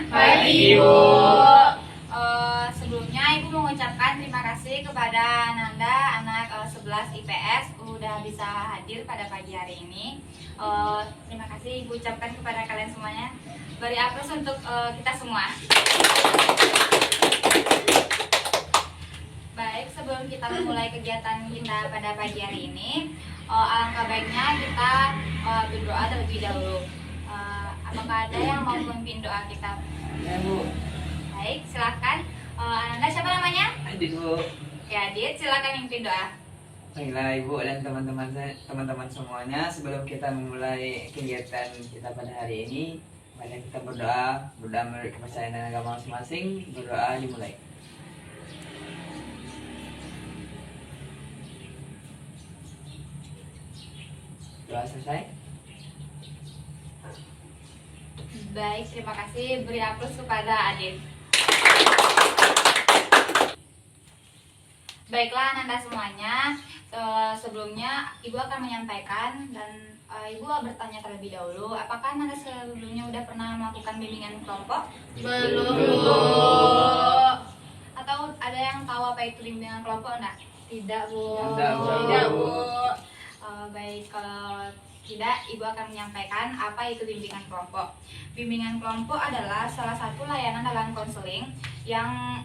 Pagi, Ibu. Sebelumnya Ibu mengucapkan terima kasih kepada Nanda, anak 11 IPS, udah bisa hadir pada pagi hari ini. Terima kasih Ibu ucapkan kepada kalian semuanya. Beri aplaus untuk kita semua. Baik, sebelum kita memulai kegiatan kita pada pagi hari ini, alangkah baiknya kita berdoa terlebih dahulu. Apakah ada yang mau memimpin doa kita? Ya, Bu. Baik, silakan. Anda siapa namanya? Adit, Bu. Ya, Adit, silakan memimpin doa. Baiklah, Ibu dan teman-teman semuanya, sebelum kita memulai kegiatan kita pada hari ini, mari kita berdoa menurut kepercayaan dan agama masing-masing. Berdoa dimulai. Doa selesai. Baik, terima kasih. Beri aplaus kepada Adit. Baiklah, Nanda semuanya. Sebelumnya Ibu akan menyampaikan dan Ibu bertanya terlebih dahulu. Apakah Nanda sebelumnya udah pernah melakukan bimbingan kelompok? Belum. Atau ada yang tahu apa itu bimbingan kelompok enggak? Tidak, Bu. Tidak, Bu. Baik, kalau tidak, Ibu akan menyampaikan apa itu bimbingan kelompok. Bimbingan kelompok adalah salah satu layanan dalam konseling yang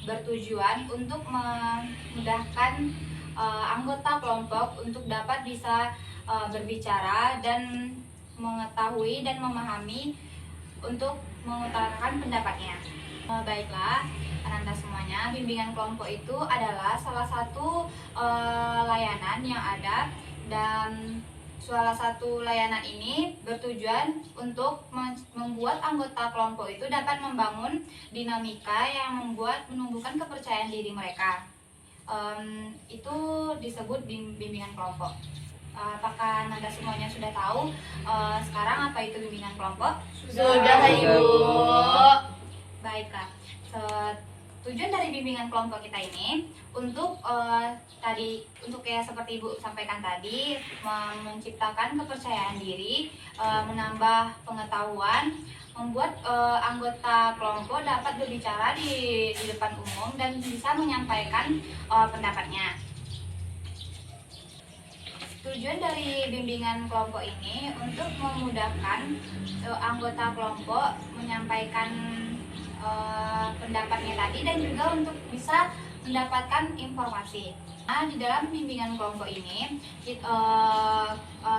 bertujuan untuk memudahkan anggota kelompok untuk dapat bisa berbicara dan mengetahui dan memahami untuk mengutarakan pendapatnya. Baiklah, Anda semuanya, bimbingan kelompok itu adalah salah satu layanan yang ada, dan salah satu layanan ini bertujuan untuk membuat anggota kelompok itu dapat membangun dinamika yang menumbuhkan kepercayaan diri mereka. Itu disebut bimbingan kelompok. Apakah Anda semuanya sudah tahu sekarang apa itu bimbingan kelompok? Sudah, Ibu. Baiklah. Tujuan dari bimbingan kelompok kita ini untuk kayak seperti Ibu sampaikan tadi, menciptakan kepercayaan diri, menambah pengetahuan, membuat anggota kelompok dapat berbicara di depan umum dan bisa menyampaikan pendapatnya. Tujuan dari bimbingan kelompok ini untuk memudahkan anggota kelompok menyampaikan pendapatnya tadi dan juga untuk bisa mendapatkan informasi. Nah, di dalam bimbingan kelompok ini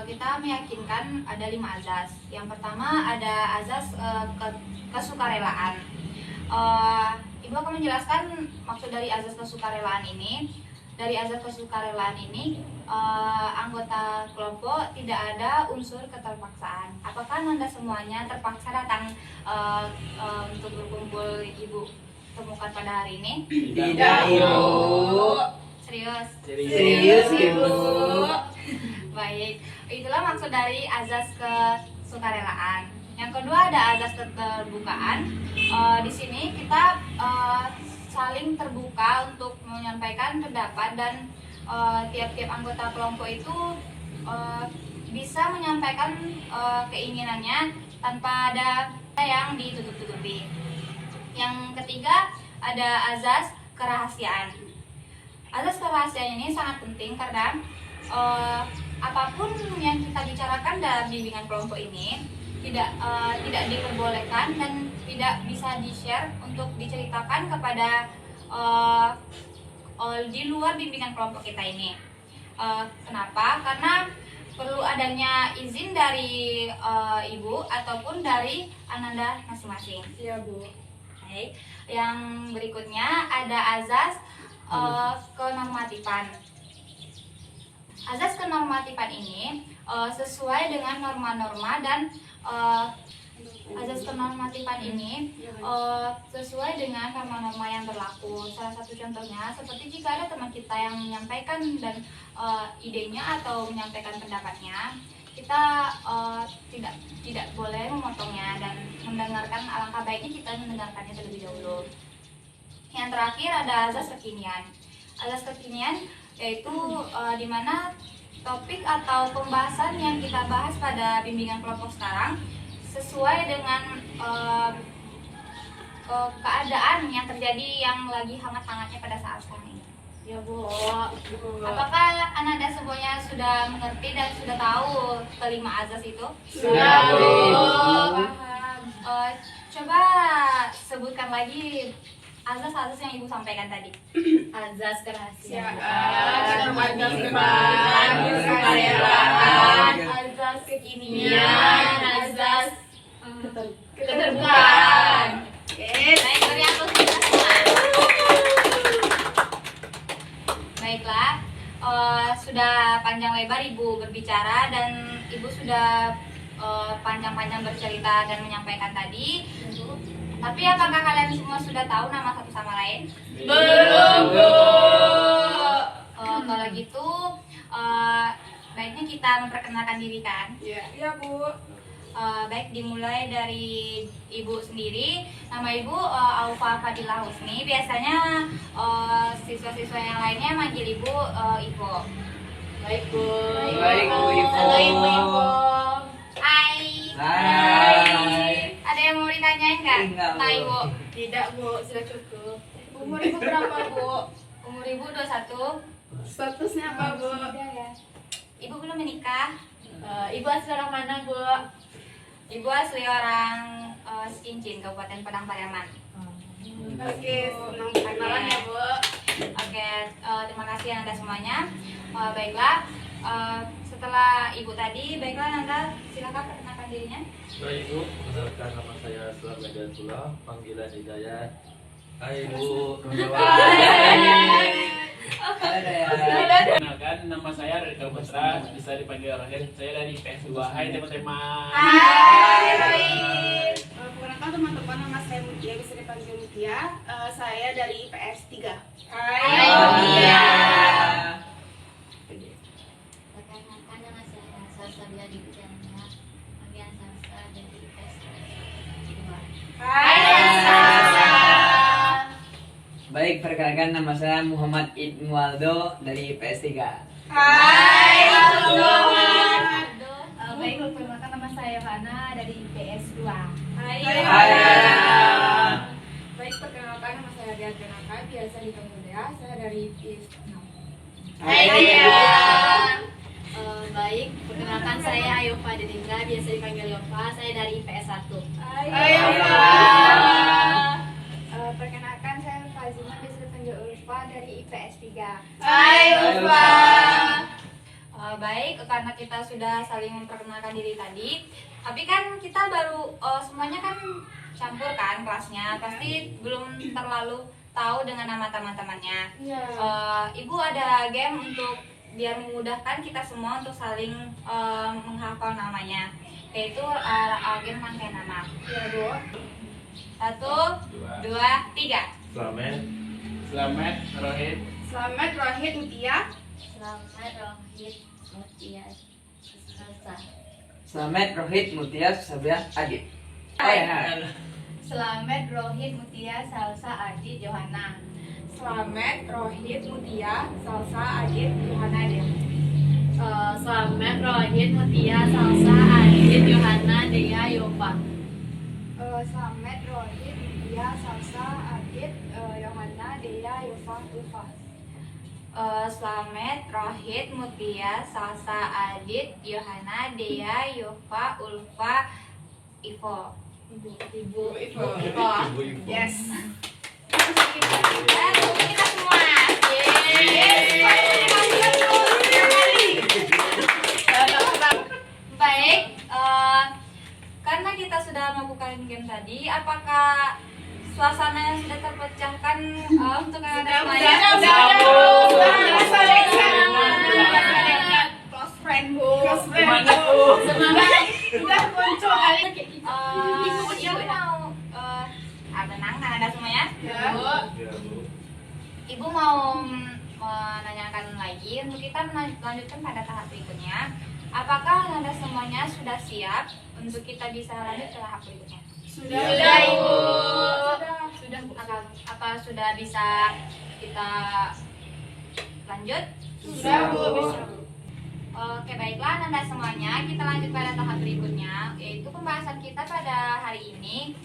kita meyakinkan ada 5 azas. Yang pertama ada azas kesukarelaan. Ibu akan menjelaskan maksud dari azas kesukarelaan ini. Dari azas kesukarelaan ini, anggota kelompok tidak ada unsur keterpaksaan. Apakah Anda semuanya terpaksa datang untuk berkumpul Ibu temukan pada hari ini? Tidak, Ibu. Serius? Serius, Ibu. Baik, itulah maksud dari azas kesukarelaan. Yang kedua ada azas keterbukaan. Di sini kita saling terbuka untuk menyampaikan pendapat dan tiap-tiap anggota kelompok itu bisa menyampaikan keinginannya tanpa ada yang ditutup-tutupi. Yang ketiga ada azas kerahasiaan. Azas kerahasiaan ini sangat penting karena apapun yang kita bicarakan dalam bimbingan kelompok ini tidak diperbolehkan dan tidak bisa di-share untuk diceritakan kepada di luar bimbingan kelompok kita ini. Kenapa? Karena perlu adanya izin dari Ibu ataupun dari Ananda masing-masing. Iya, Bu. Baik. Yang berikutnya ada azas kenormatifan. Azas kenormatifan ini sesuai dengan norma-norma dan azas kenormatifan ini sesuai dengan norma-norma yang berlaku. Salah satu contohnya seperti jika ada teman kita yang menyampaikan dan idenya atau menyampaikan pendapatnya, kita tidak boleh memotongnya dan mendengarkan. Alangkah baiknya kita mendengarkannya terlebih dahulu. Yang terakhir ada azas kekinian. Azas kekinian yaitu di mana topik atau pembahasan yang kita bahas pada bimbingan kelompok sekarang sesuai dengan keadaan yang terjadi yang lagi hangat-hangatnya pada saat sekarang ini. Ya Bu. Apakah anak-anak semuanya sudah mengerti dan sudah tahu kelima azas itu? Sudah Bu. Coba sebutkan lagi azas-azas yang Ibu sampaikan tadi. Azas kerahasiaan. Azas kesukarelawan, azas kekinian, azas keterbukaan. Baik, beri aplaus kita semua. Baiklah, sudah panjang lebar Ibu berbicara dan Ibu sudah panjang-panjang bercerita dan menyampaikan tadi. Tapi apakah kalian semua sudah tahu nama satu sama lain? Belum Bu. Kalau gitu, baiknya kita memperkenalkan diri kan? Iya Bu. Baik, dimulai dari Ibu sendiri. Nama Ibu Aufa Fadilah Husni. Biasanya siswa-siswa yang lainnya manggil Ibu Ivo. Baik Bu. Baik, Bu Ivo. Halo Ibu Ivo. Hai. Hai. Ada yang mau ditanyain nggak? Enggak, Bu. Nah, Ibu. Tidak Bu, sudah cukup. Umur Ibu berapa Bu? Umur Ibu 21. Statusnya apa Bu? Ibu belum menikah. Ibu asli orang mana Bu? Ibu asli orang Cincin, Kabupaten Padang Pariaman. Oke, senang berkenalan ya Bu. Oke, terima kasih Anda semuanya. Baiklah, setelah Ibu tadi, baiklah Nanda, silakan perkenalkan dirinya. Baik Bu, perkenalkan nama saya Sulam Hidayatullah, panggilan Hidayat. Hai Bu, Perkenalkan, nama saya Rika Putra, bisa dipanggil Rahid. Saya dari PS2. Hai teman-teman. Hai. Perkenalkan teman-teman, nama saya Mutia, bisa dipanggil Mutia. Saya dari IPS 3. Hai Mutia. Perkenalkan nama saya Salsabila Diwijaya, panggilan Salsa dari IPS 2. Baik, perkenalkan nama saya Muhammad Ibnualdo dari PS3. Hai Baik, perkenalkan nama saya Yohana dari IPS 2. Hai. Baik, perkenalkan nama saya Dia Janaka, biasa dipanggil Dea. Saya dari IPS 6. Hai Dia. Baik, perkenalkan saya Ayova Dedengga, biasa dipanggil Yova. Saya dari IPS 1. Perkenalkan saya Fazima, biasa dipanggil Ulfa dari IPS 3. Hai Ulfa. Baik, karena kita sudah saling memperkenalkan diri tadi, tapi kan kita baru semuanya kan campur kan kelasnya, pasti belum terlalu tahu dengan nama teman-temannya. Ibu ada game untuk biar memudahkan kita semua untuk saling menghafal namanya, yaitu game rangkai nama. Iya Bu. 1, 2, 3. Selamat Rahid. Selamat Rohit Mutia. Selamat Rohid Mutia Salsa. Selamat Rohid Mutia Susabian Adit. Selamat Rohit Mutia Salsa Adit Yohana. Selamat Rohit Mutia Salsa Adit Yohana Dea. Selamat Rohid Mutia Salsa Adit Yohana Dea Yova. Selamat Rohit Mutia Salsa Adit Yohana Dea Yova Ulfa. Slamet, Rohit, Mutia, Salsa, Adit, Yohana, Dea, Yova, Ulfa, Ivo. Ibu. Yes. Kita semua. Baik, karena kita sudah melakukan game tadi, apakah suasana yang sudah terpecahkan untuk yang ada Close friend Bu. Semangat Bu. Semangat. Udah muncul kali. Ibu mau tenang kan ada semuanya. Ibu mau menanyakan lagi untuk kita melanjutkan pada tahap berikutnya. Apakah Anda semuanya sudah siap untuk kita bisa lanjut ke tahap berikutnya? Sudah Ibu. Sudah Bu. Apa sudah bisa kita lanjut? Sudah Bu. Bisa Bu. Oke, baiklah Ananda semuanya, kita lanjut pada tahap berikutnya, yaitu pembahasan kita pada hari ini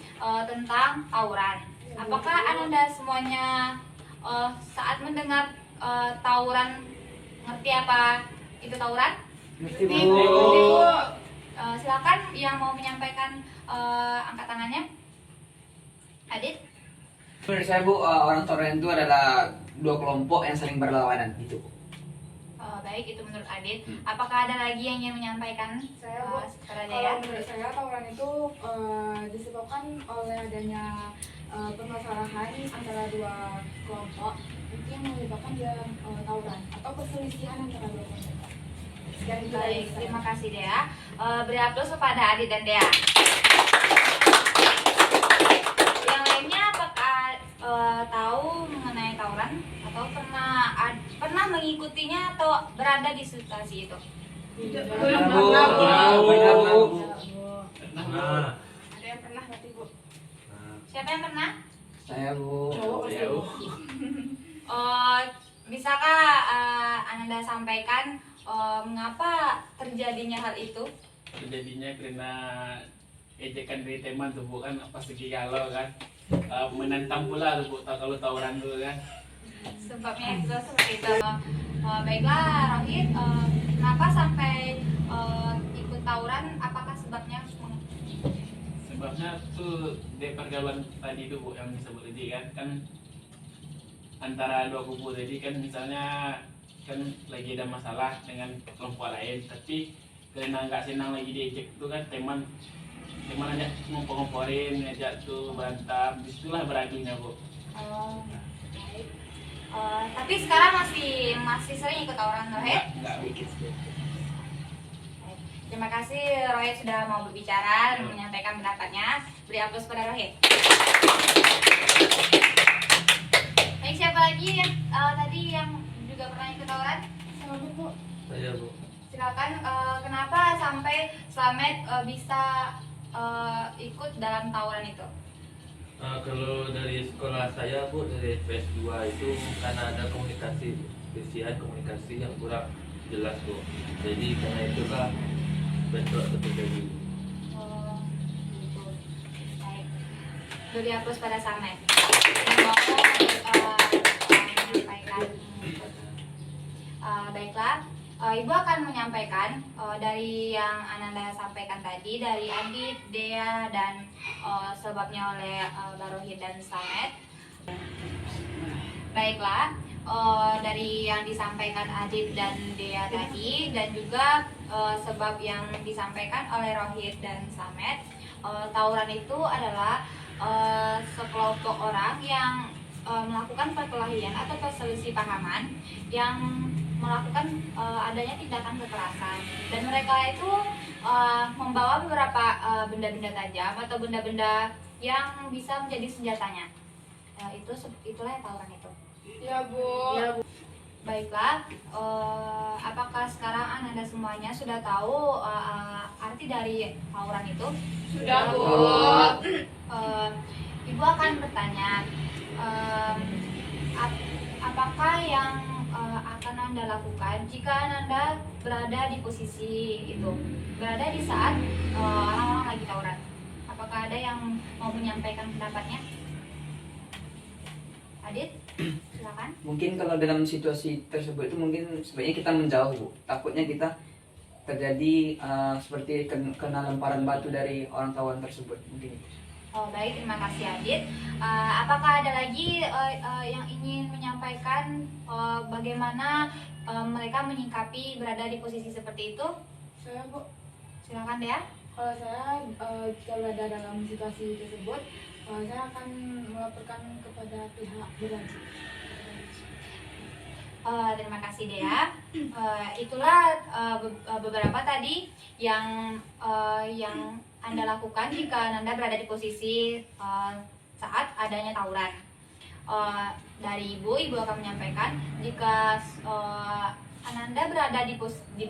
tentang tawuran. Apakah Ananda semuanya saat mendengar tawuran ngerti apa itu tawuran? Ngerti Ngerti, Bu. Bu. Silakan yang mau menyampaikan angkat tangannya. Adit. Menurut saya Bu, orang tawuran itu adalah dua kelompok yang saling berlawanan gitu Bu. Baik, itu menurut Adit. Apakah ada lagi yang ingin menyampaikan? Saya, Bu. Kepada Kalau Dea? menurut saya tawuran itu disebabkan oleh adanya permasalahan antara dua kelompok itu yang menyebabkan dia tawuran atau perselisihan antara dua kelompok. Sekian itu dari Baik, saya. terima kasih Dea. Beri aplaus kepada Adit dan Dea. Yang lainnya apakah tahu mengenai tawuran atau pernah mengikutinya atau berada di situasi itu? Belum Bu. pernah, Bu. Benar, Bu. Nah, Ada yang pernah berarti, Bu? Siapa yang pernah? Saya Bu. Cowok pasti, Bu. Bisakah Ananda sampaikan mengapa terjadinya hal itu? Jadinya karena ejekan dari teman tuh Bu, kan pas lagi galau kan. Menantang pula tuh Bu, kalau tawuran dulu kan. Sebabnya itu seperti itu. Baiklah Rohit, kenapa sampai ikut tawuran? Apakah sebabnya? Sebabnya tuh di pergaulan tadi itu Bu yang disebut tadi kan antara dua kubu tadi kan, misalnya kan lagi ada masalah dengan kelompok lain, tapi karena nggak senang lagi diejek itu kan teman aja ngompor-ngomporin, ngajak tuh berantem, disitulah beradunya Bu. Baik. Tapi sekarang masih sering ikut tawuran Rohit? Nggak. Sedikit. Baik. Terima kasih Rohit sudah mau berbicara dan menyampaikan pendapatnya. Beri aplaus pada Rohit. Baik, siapa lagi yang tadi yang juga pernah ikut tawuran? Sama, Bu. saya Bu. Silakan, kenapa sampai Slamet bisa ikut dalam tawuran itu? Kalau dari sekolah saya Bu, dari PS2 itu karena ada komunikasi, kesian komunikasi yang kurang jelas Bu. Jadi karena itulah bentrok terjadi. Gitu. Baik. Beri aplaus pada Slamet. Yang mau menyampaikan. Baiklah. Ibu akan menyampaikan dari yang Ananda sampaikan tadi dari Adit, Dea, dan sebabnya oleh Barohid dan Slamet. Baiklah, dari yang disampaikan Adit dan Dea tadi dan juga sebab yang disampaikan oleh Rohid dan Slamet, tawuran itu adalah sekelompok orang yang melakukan perkelahian atau perselisih pahaman yang melakukan adanya tindakan kekerasan, dan mereka itu membawa beberapa benda-benda tajam atau benda-benda yang bisa menjadi senjatanya. Itulah yang tawuran itu. Ya, Bu. Baiklah, apakah sekarang Ananda semuanya sudah tahu arti dari tawuran itu? Sudah, Bu. Ibu akan bertanya, apakah yang akan Anda lakukan jika Anda berada di posisi itu, berada di saat orang-orang lagi tawuran? Apakah ada yang mau menyampaikan pendapatnya? Adit, silakan. Mungkin kalau dalam situasi tersebut itu mungkin sebaiknya kita menjauh Bu. Takutnya kita terjadi seperti kena lemparan batu dari orang tawuran tersebut mungkin. Baik, terima kasih Adit. Apakah ada lagi yang ingin menyampaikan bagaimana mereka menyikapi berada di posisi seperti itu? Saya, Bu. Silakan Dea. Kalau saya jika berada dalam situasi tersebut, saya akan melaporkan kepada pihak berwajib. Terima kasih Dea. Itulah beberapa tadi yang Anda lakukan jika Anda berada di posisi saat adanya tawuran. Dari Ibu akan menyampaikan jika Ananda berada di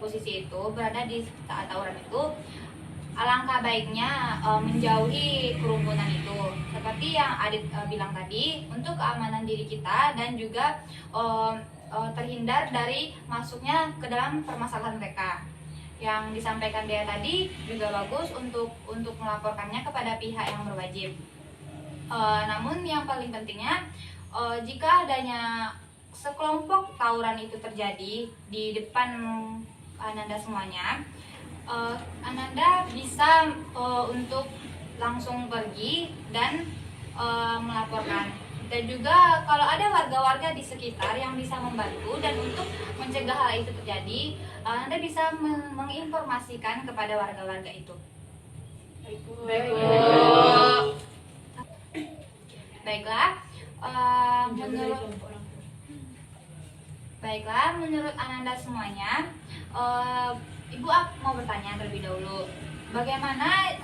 posisi itu, berada di saat tawuran itu, alangkah baiknya menjauhi kerumunan itu. Seperti yang Adit bilang tadi, untuk keamanan diri kita dan juga terhindar dari masuknya ke dalam permasalahan mereka. yang disampaikan dia tadi juga bagus untuk melaporkannya kepada pihak yang berwajib. Namun yang paling pentingnya, jika adanya sekelompok tawuran itu terjadi di depan Ananda semuanya, Ananda bisa untuk langsung pergi dan melaporkan. Dan juga kalau ada warga-warga di sekitar yang bisa membantu dan untuk mencegah hal itu terjadi, Anda bisa menginformasikan kepada warga-warga itu. Baiklah, menurut Ananda semuanya, Ibu mau bertanya terlebih dahulu, bagaimana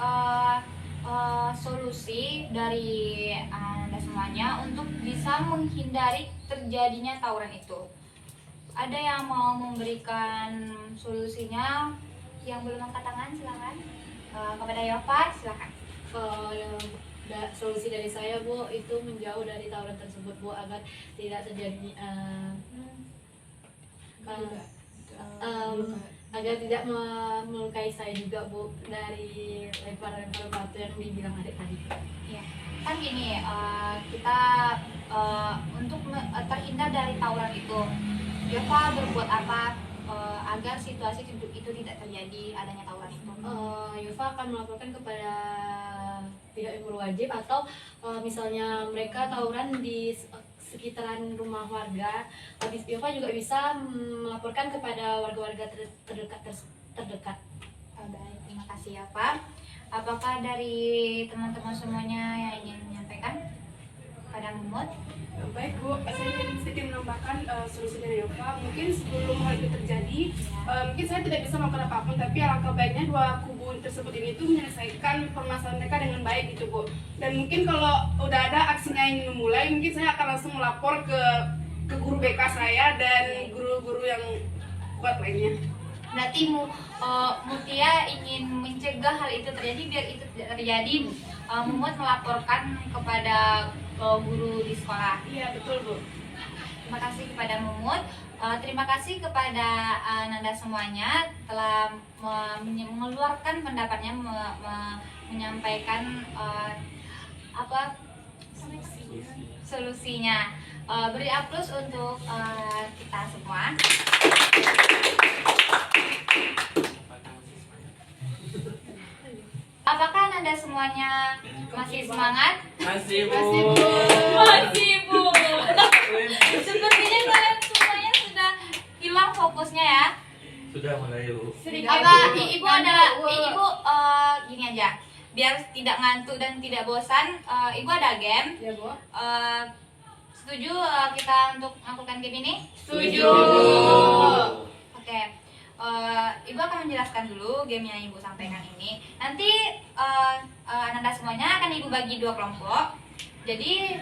solusi dari Anda semuanya untuk bisa menghindari terjadinya tawuran itu? Ada yang mau memberikan solusinya? Yang belum angkat tangan silakan. Kepada Yova silakan. Solusi dari saya, Bu, itu menjauh dari tawuran tersebut, Bu, agar tidak terjadi agar tidak melukai saya juga, Bu, dari lempar-lempar batu yang dibilang adik tadi. Ya, kan gini, kita untuk terhindar dari tawuran itu, Yova berbuat apa agar situasi itu tidak terjadi adanya tawuran itu? Yova akan melaporkan kepada pihak yang berwajib, atau misalnya mereka tawuran di sekitaran rumah warga, habis Yova juga bisa melaporkan kepada warga-warga terdekat. Baik, terima kasih ya Pak. Apakah dari teman-teman semuanya yang ingin menyampaikan? Pada Mumut? Baik Bu, saya ingin sedikit menambahkan solusi dari Yova. Mungkin sebelum hal itu terjadi, mungkin saya tidak bisa melakukan apapun, tapi alangkah baiknya dua kubu tersebut ini itu menyelesaikan permasalahan mereka dengan baik gitu Bu. Dan mungkin kalau udah ada aksinya ingin memulai, mungkin saya akan langsung melapor ke guru BK saya dan guru-guru yang kuat lainnya. Berarti Mutia ingin mencegah hal itu terjadi, biar itu tidak terjadi, Mumut melaporkan kepada guru di sekolah. Iya betul Bu. Terima kasih kepada Mumut. Terima kasih kepada Nanda semuanya telah mengeluarkan pendapatnya, menyampaikan solusinya. Beri aplaus untuk kita semua. Apakah Nanda semuanya masih semangat? Masih, Bu. Masih, Bu. Sepertinya kalian semuanya sudah hilang fokusnya ya. Sudah mulai, Bu. Ibu gini aja, biar tidak ngantuk dan tidak bosan, Ibu ada game. Ya Bu. Setuju kita untuk melakukan game ini? Setuju. Oke. Ibu akan menjelaskan dulu game yang Ibu sampaikan ini. Nanti Ananda semuanya akan Ibu bagi dua kelompok. Jadi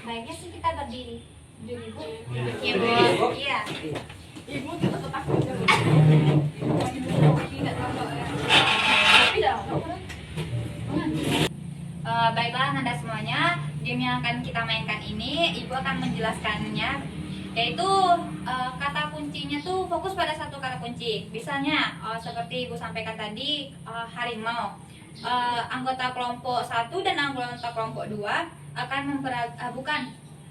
baiknya sih kita berdiri. Berdiri Bu. Iya Bu. Iya. Ibu kita tetap aja. Tidak tahu ya. Baiklah Ananda semuanya, game yang akan kita mainkan ini Ibu akan menjelaskannya, yaitu kata kuncinya tuh fokus pada satu kata kunci. Misalnya seperti Ibu sampaikan tadi, harimau. Anggota kelompok 1 dan anggota kelompok 2 akan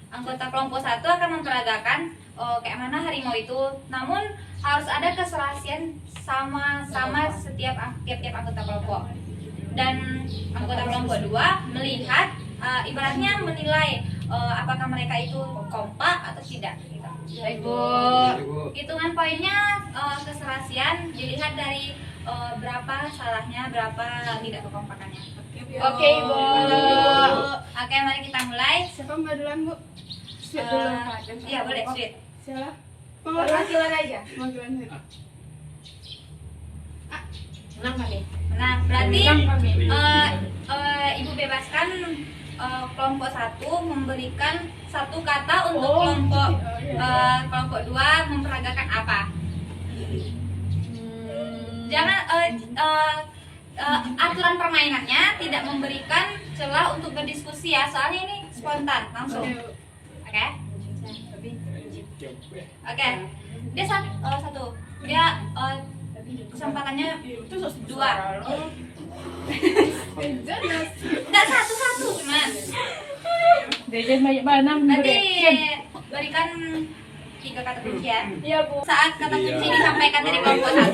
anggota kelompok 1 akan memperagakan kayak mana harimau itu, namun harus ada keserasian sama tiap anggota kelompok. Dan anggota kelompok 2 melihat, ibaratnya menilai apakah mereka itu kompak atau tidak gitu. Baik Bu. Hitungan poinnya keserasian dilihat dari berapa salahnya, berapa tidak kekompakannya. Oke Bu. Oke, mari kita mulai. Siapa Mbak duluan Bu? Sweet dulu. Iya boleh, Sweet. Siapa? Perwakilan aja. Perwakilan. Menang kali. Nah, berarti Ibu bebaskan kelompok 1 memberikan satu kata untuk kelompok 2 memperagakan apa. Jangan aturan permainannya tidak memberikan celah untuk berdiskusi ya, soalnya ini spontan langsung. Oke? Oke. Dia satu Dia kesempatannya dua. Enggak satu-satu mas. Dejen banyak mana Nanti berikan 3 kata kunci ya. Iya Bu. Saat kata kunci disampaikan dari kelompok 1,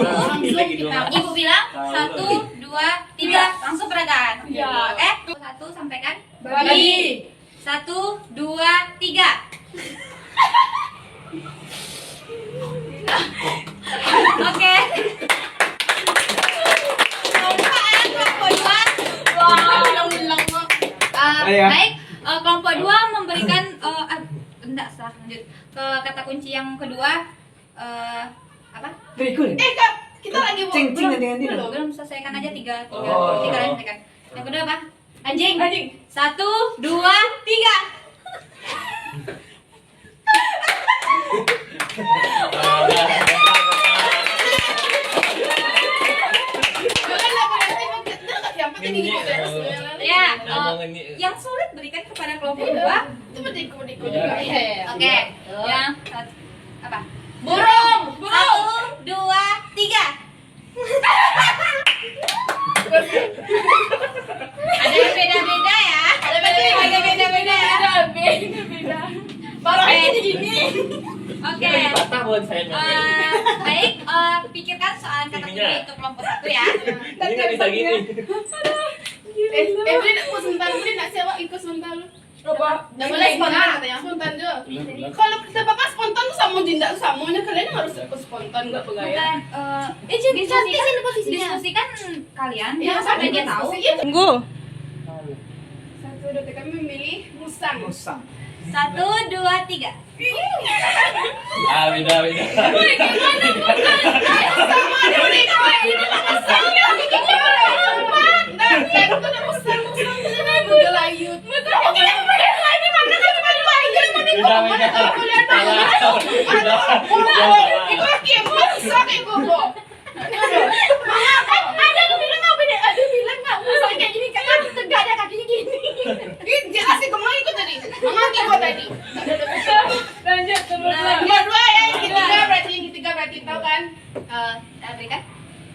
Ibu bilang 1, 2, 3, langsung beragan. Iya. Oke? 1 sampaikan. Bagi. 1, 2, 3. Oke. Kelompok 2. Ayo. Baik, kelompok 2 memberikan enggak salah lanjut ke kata kunci yang kedua. Apa? Berikut. Kita lagi Cing dengan dia. Belum selesaikan aja 3 Oh. selesaikan. Yang kedua apa? Anjing. 1, 2, 3. Ya, yang sulit berikan kepada kelompok 2. Oke. Yang apa? Burung. 1, 2, 3. Ada yang beda-beda ya. Ada beda-beda ya. Beda. Parahnya jadi gini. Oke. Patah buat saya. Baik, pikirkan soal kata kunci untuk kelompok 1 ya. Ini nggak bisa gini. Beli nak sebentar, beli nak siapa ikut sebentar. Apa? Dah mulai spontan katanya, spontan je. Kalau kita bakal spontan tuh sama tindak samanya kalian harus ikut spontan enggak bergaya. Bukan, diskusikan kalian Yang jangan sampai dia tahu. Tunggu. 1, 2, 3 kami memilih musang. Musang. 1, 2, 3. Beda. Sama ada beli kau ini musang. Nah, itu ada musang ini bergelayut. Ini mana kami pada bayar mana kau lihat itu lagi musang itu kok. Ada yang bilang apa deh? Ada yang bilang nggak musang kayak gini kan tegak ada kakinya gini. Ini jelas sih kemana ikut tadi? Mama ikut tadi. Lanjut terus. Dua ya, yang ketiga berarti tahu kan? Berikan.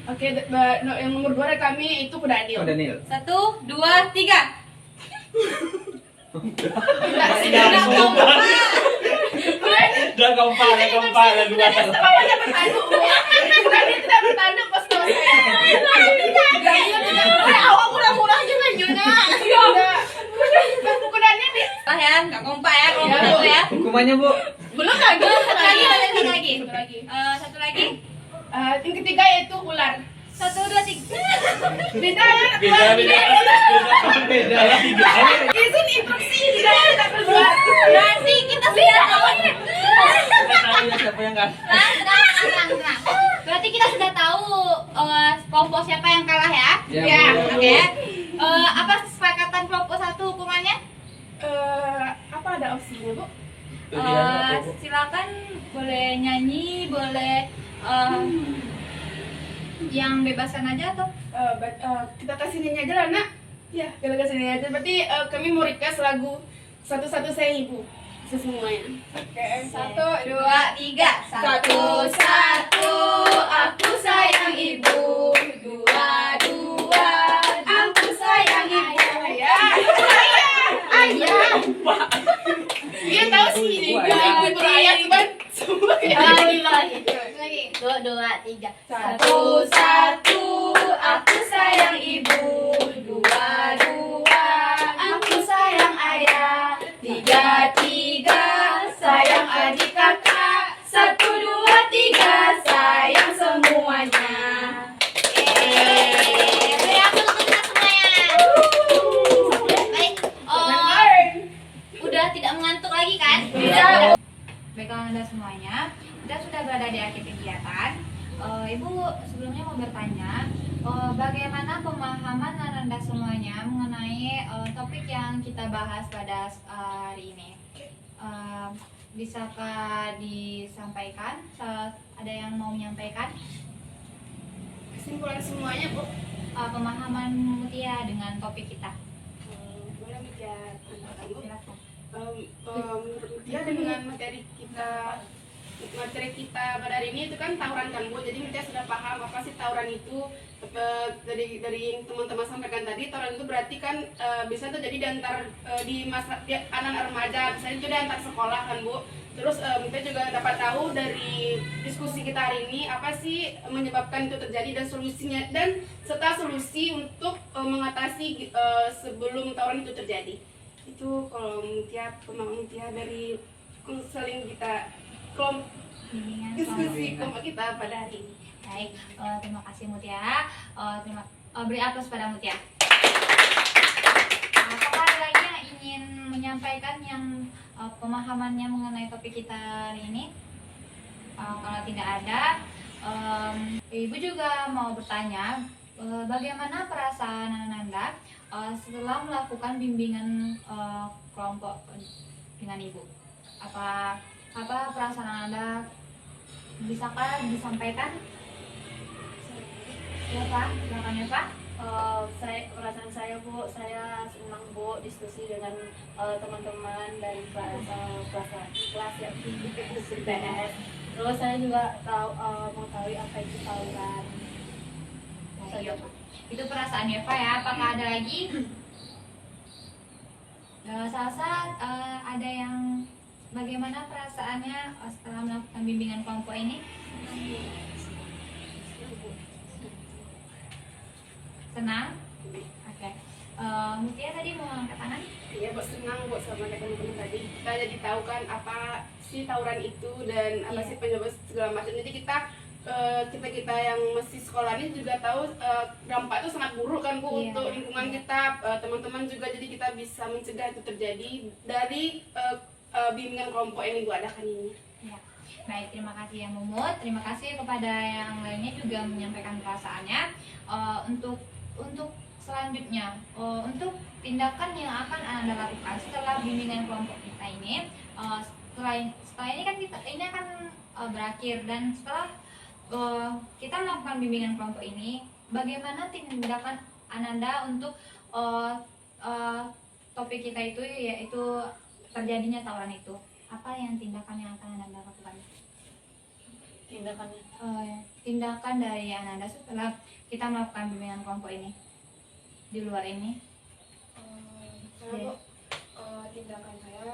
Oke, yang nomor 2 dari kami itu kuda Daniel. Oh, Daniel. 1, 2, 3. Udah kompak. Bapaknya bertanduk. Tadi tidak bertanduk pas tahu saya. Daniel tidak awak murah-murahnya lanjutnya. Kuda Daniel nih. Ya, nggak kompak ya kelompok 1 ya. Hukumannya, Bu. Belum lagi. Satu lagi. Satu lagi. Yang ketiga yaitu ular. 1, 2, 3. Beda ya. Beda. Izin instruksi tidak keluar. Nanti kita sudah tahu nih. Siapa yang kan? Tenang. Berarti kita sudah tahu kelompok siapa yang kalah ya? Ya, Bu. Oke. Apa kesepakatan kelompok 1 hukumannya? Apa ada opsinya, Bu? Silakan boleh nyanyi, boleh yang bebaskan aja atau Kita kasih nyanyi aja lah, Nak. Ya, kita kasih nyanyi aja. Berarti kami mau request lagu Satu-satu Sayang Ibu semuanya. Oke, 1, 2, 3. 1, 1 aku sayang ibu. 2, 2 aku sayang ibu. Ayah. Dia tahu sih ibu berayat cuman semua Lagi. 2, 2, 3. 1, 1 aku sayang ibu. 2, 2 aku sayang ayah. 3, 3 sayang adik kakak. 1, 2, 3 sayang semuanya. Beri aku untuk kita semuanya. Baik. Udah tidak mengantuk lagi kan? Tidak. Baiklah Anda semuanya, kita sudah berada di akhir kegiatan. Ibu sebelumnya mau bertanya, bagaimana pemahaman Anda semuanya mengenai topik yang kita bahas pada hari ini? Bisakah disampaikan? Ada yang mau menyampaikan Kesimpulan semuanya, Bu. pemahaman Mutia dengan topik kita? Boleh mikir tentang Bu. Silakan. Menurut dia dengan materi kita materi kita pada hari ini itu kan tawuran kan Bu. Jadi Mutia sudah paham apa sih tawuran itu. Dari yang teman-teman sampaikan tadi, tawuran itu berarti kan bisa terjadi di antar di masa anak remaja, misalnya itu di antar sekolah kan Bu. Terus Mutia juga dapat tahu dari diskusi kita hari ini apa sih menyebabkan itu terjadi dan solusinya, dan serta solusi untuk mengatasi sebelum tawuran itu terjadi. Itu kalau Mutia, pemahaman Mutia dari konseling kita, diskusi kelompok kita pada hari ini. Baik, terima kasih Mutia. Beri aplaus pada Mutia. Apakah ada lagi yang ingin menyampaikan yang pemahamannya mengenai topik kita hari ini? Kalau tidak ada, Ibu juga mau bertanya, bagaimana perasaan Ananda setelah melakukan bimbingan kelompok dengan Ibu? Apa perasaan Anda, bisakah disampaikan? Ya Pak, silakan ya Pak. Perasaan saya Bu, saya senang Bu diskusi dengan teman-teman dari kelas yang BPS. Terus saya juga mengetahui apa itu tawuran. Iya, itu perasaan ya Pak ya. Apakah ada lagi? Salsa, ada yang bagaimana perasaannya setelah melakukan bimbingan kelompok ini? Senang? Oke. Mutia tadi mau angkat tangan? Iya, buat senang buat sama teman-teman tadi. Kita jadi tahu kan apa sih tawuran itu dan apa sih penyebab segala macam. Jadi kita yang masih sekolah ini juga tahu dampak itu sangat buruk kan Bu untuk lingkungan kita, teman-teman juga. Jadi kita bisa mencegah itu terjadi dari bimbingan kelompok yang Ibu adakan ini. Ya. Baik, terima kasih yang Mumut. Terima kasih kepada yang lainnya juga menyampaikan perasaannya. Untuk selanjutnya, untuk tindakan yang akan Anda lakukan setelah bimbingan kelompok kita ini, setelah ini kan ini akan berakhir, dan setelah kita melakukan bimbingan kelompok ini, bagaimana tindakan Ananda untuk topik kita itu, yaitu terjadinya tawuran itu? Apa yang tindakan yang akan Ananda lakukan? Tindakan dari Ananda setelah kita melakukan bimbingan kelompok ini di luar ini. Tindakan saya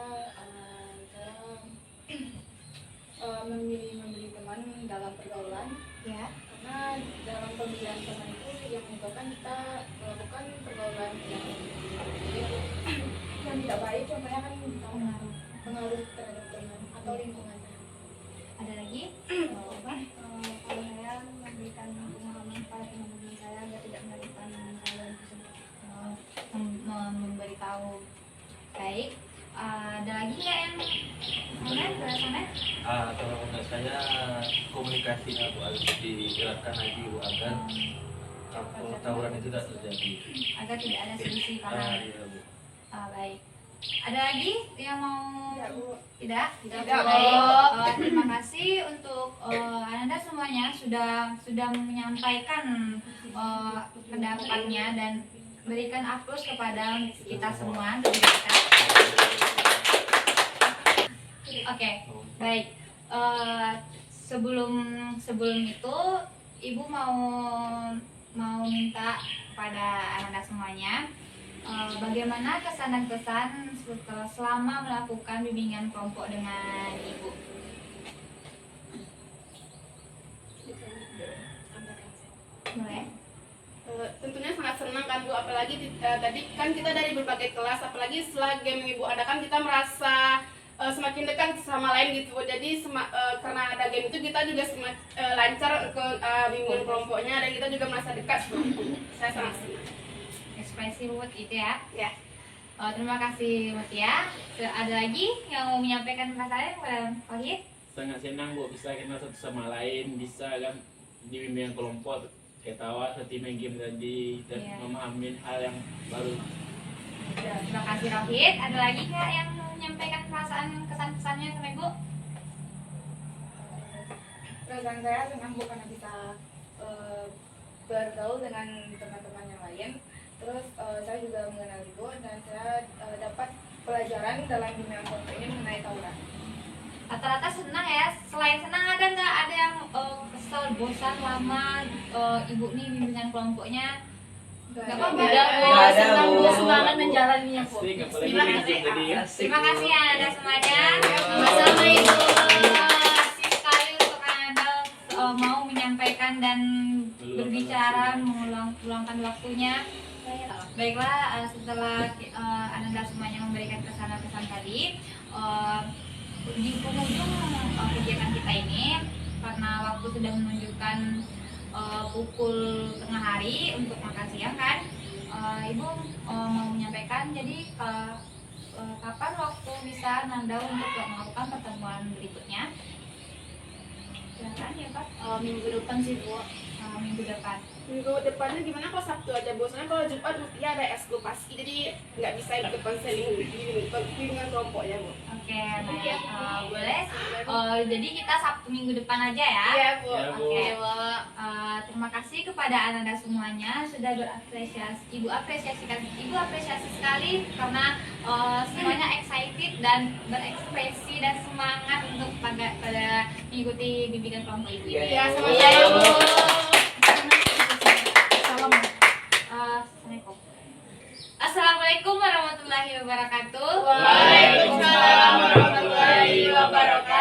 memilih teman dalam pergaulan, Ya. karena dalam pemilihan teman itu yang menyebabkan kita melakukan pergaulan yang tidak baik, contohnya kan pengaruh terhadap teman atau lingkungan. Ada lagi? Kalau saya memberikan pemahaman pada teman-teman saya agar tidak melakukan hal yang tersebut. Memberitahu. Baik. Ada lagi nggak yang mana sana? Kalau menurut saya komunikasinya Bu harus digerakkan lagi Bu agar tawuran itu tidak terjadi. Agar tidak ada selisih paham. Iya Bu. Baik. Ada lagi yang mau? Tidak, Bu. Tidak? Tidak, Bu. Baik. Terima kasih untuk Ananda semuanya sudah menyampaikan pendapatnya, dan berikan aplaus kepada kita semua dari kita. Oke, baik. Sebelum itu, Ibu mau minta kepada Ananda semuanya, bagaimana kesan dan kesan selama melakukan bimbingan kelompok dengan Ibu? Boleh? Tentunya sangat senang kan Bu, apalagi tadi kan kita dari berbagai kelas, apalagi setelah game yang Ibu adakan kita merasa semakin dekat sama lain gitu Bu. Jadi karena ada game itu kita juga lancar ke bimbingan kelompoknya, dan kita juga merasa dekat. Saya sangat senang. Ekspresi Wut itu ya. Ya. Terima kasih Mutia. Ada lagi yang mau menyampaikan perasaan kepada Wahid? Sangat senang Bu, bisa kenal satu sama lain, bisa kan di bimbingan kelompok ketawa seperti main game tadi, dan memahami hal yang baru. Terima kasih Rohit. Ada lagi nggak yang mau menyampaikan perasaan kesan-kesannya ke Ibu? Perasaan saya senang Bu karena bisa bergaul dengan teman-teman yang lain. Terus saya juga mengenal Ibu, dan saya dapat pelajaran dalam bimbingan kelompok ini mengenai tawuran. rata-rata senang ya. Selain senang ada nggak ada yang kesel, bosan lama ibu nih bimbingan kelompoknya? Nggak apa-apa. Udah Nggak ada, senang Bu. bersemangat menjalaninya kok. Asik, apalagi Terima di kasih. Zoom tadi ya. Terima kasih ya Anda semuanya. Sama-sama, Ibu. Terima kasih sekali untuk Anda mau menyampaikan dan berbicara, meluangkan waktunya. Baiklah, setelah Anda semuanya memberikan pesan-pesan tadi, di penghujung kegiatan kita ini, karena waktu sudah menunjukkan pukul tengah hari untuk makan siang kan, Ibu mau menyampaikan jadi kapan waktu bisa Nanda untuk melakukan pertemuan berikutnya? Silakan ya Pak. Minggu depan sih, Bu. Minggu depan. Minggu depannya gimana kalau Sabtu aja Bu? Soalnya kalau Jumat ya ada eskul pasti, jadi nggak bisa ikut konseling di bimbingan kelompok ya Bu. Oke, baik. Boleh. Jadi kita Sabtu minggu depan aja ya. Iya Bu. Ya, Bu. Oke, terima kasih kepada anda semuanya sudah berapresiasi. Ibu apresiasi sekali karena semuanya excited dan berekspresi dan semangat untuk pada mengikuti bimbingan kelompok ibu ini. Iya, sama Iya, saya Bu. Assalamualaikum. Assalamualaikum warahmatullahi wabarakatuh. Waalaikumsalam warahmatullahi wabarakatuh.